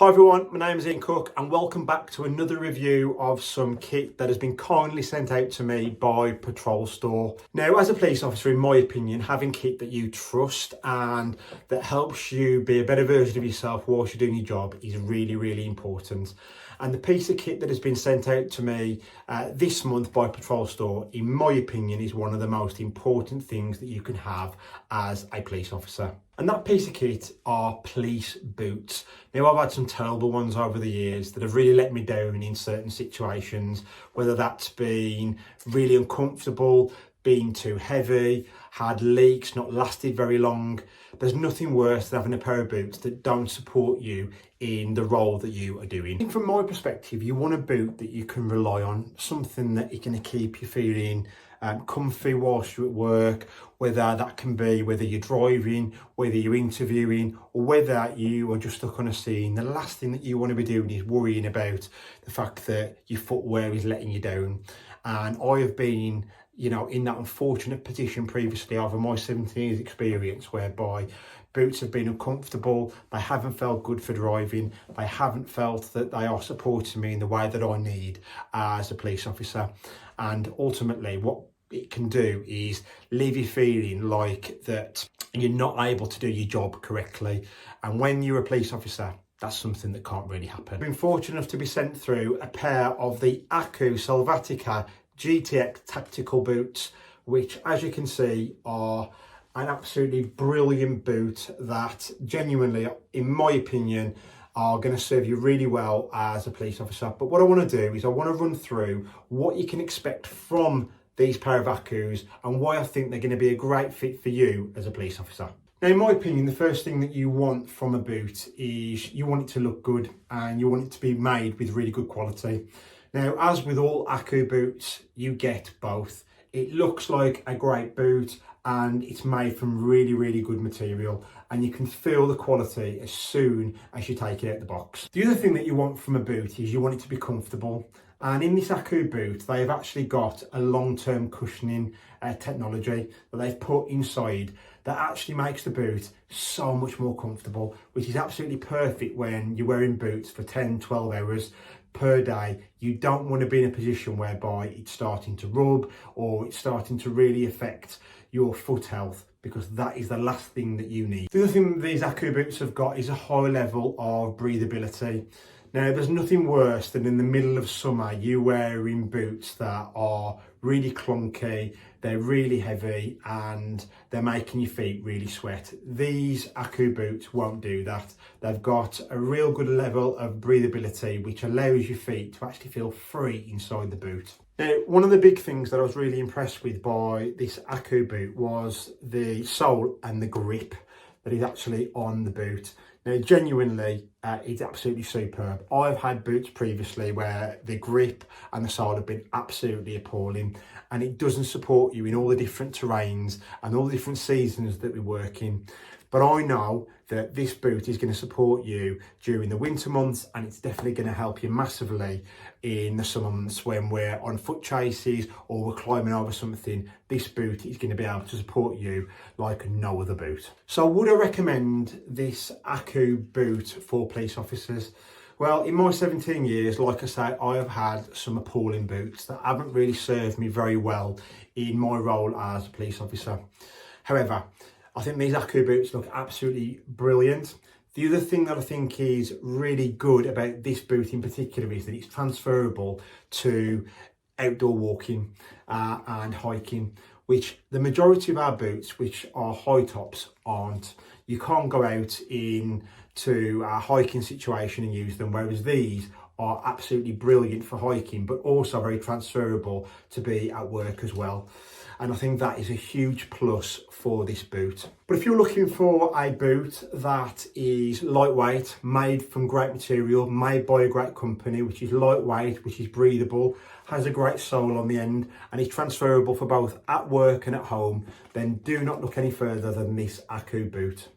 Hi everyone, my name is Ian Cook and welcome back to another review of some kit that has been kindly sent out to me by Patrol Store. Now, as a police officer, in my opinion, having kit that you trust and that helps you be a better version of yourself whilst you're doing your job is really, really important. And the piece of kit that has been sent out to me this month by Patrol Store, in my opinion, is one of the most important things that you can have as a police officer. And that piece of kit are police boots. Now, I've had some terrible ones over the years that have really let me down in certain situations, whether that's been really uncomfortable, being too heavy, had leaks, not lasted very long. There's nothing worse than having a pair of boots that don't support you in the role that you are doing. I think from my perspective, you want a boot that you can rely on, something that is going to keep you feeling comfy whilst you're at work, whether that can be whether you're driving, whether you're interviewing, or whether you are just stuck on a scene. The last thing that you want to be doing is worrying about the fact that your footwear is letting you down. And I have been, in that unfortunate position previously over my 17 years experience, whereby boots have been uncomfortable, they haven't felt good for driving, they haven't felt that they are supporting me in the way that I need as a police officer. And ultimately what it can do is leave you feeling like that you're not able to do your job correctly. And when you're a police officer, that's something that can't really happen. I've been fortunate enough to be sent through a pair of the AKU Selvatica GTX Tactical boots, which, as you can see, are an absolutely brilliant boot that genuinely, in my opinion, are going to serve you really well as a police officer. But what I want to do is I want to run through what you can expect from these pair of AKUs and why I think they're going to be a great fit for you as a police officer. Now, in my opinion, the first thing that you want from a boot is you want it to look good and you want it to be made with really good quality. Now, as with all AKU boots, you get both. It looks like a great boot and it's made from really, really good material, and you can feel the quality as soon as you take it out the box. The other thing that you want from a boot is you want it to be comfortable. And in this AKU boot, they've actually got a long-term cushioning technology that they've put inside that actually makes the boot so much more comfortable, which is absolutely perfect when you're wearing boots for 10, 12 hours per day. You don't want to be in a position whereby it's starting to rub or it's starting to really affect your foot health, because that is the last thing that you need. The other thing these AKU boots have got is a high level of breathability. Now, there's nothing worse than in the middle of summer you wearing boots that are really clunky, they're really heavy, and they're making your feet really sweat. These AKU boots won't do that. They've got a real good level of breathability, which allows your feet to actually feel free inside the boot. Now, one of the big things that I was really impressed with by this AKU boot was the sole and the grip that is actually on the boot. Now, genuinely, it's absolutely superb. I've had boots previously where the grip and the sole have been absolutely appalling, and it doesn't support you in all the different terrains and all the different seasons that we work in. But I know that this boot is going to support you during the winter months, and it's definitely going to help you massively in the summer months when we're on foot chases or we're climbing over something. This boot is going to be able to support you like no other boot. So would I recommend this AKU boot for police officers? Well, in my 17 years, like I say, I have had some appalling boots that haven't really served me very well in my role as a police officer. However, I think these AKU boots look absolutely brilliant. The other thing that I think is really good about this boot in particular is that it's transferable to outdoor walking and hiking, which the majority of our boots, which are high tops, aren't. You can't go out into a hiking situation and use them, whereas these are absolutely brilliant for hiking, but also very transferable to be at work as well. And I think that is a huge plus for this boot. But if you're looking for a boot that is lightweight, made from great material, made by a great company, which is lightweight, which is breathable, has a great sole on the end, and is transferable for both at work and at home, then do not look any further than this AKU boot.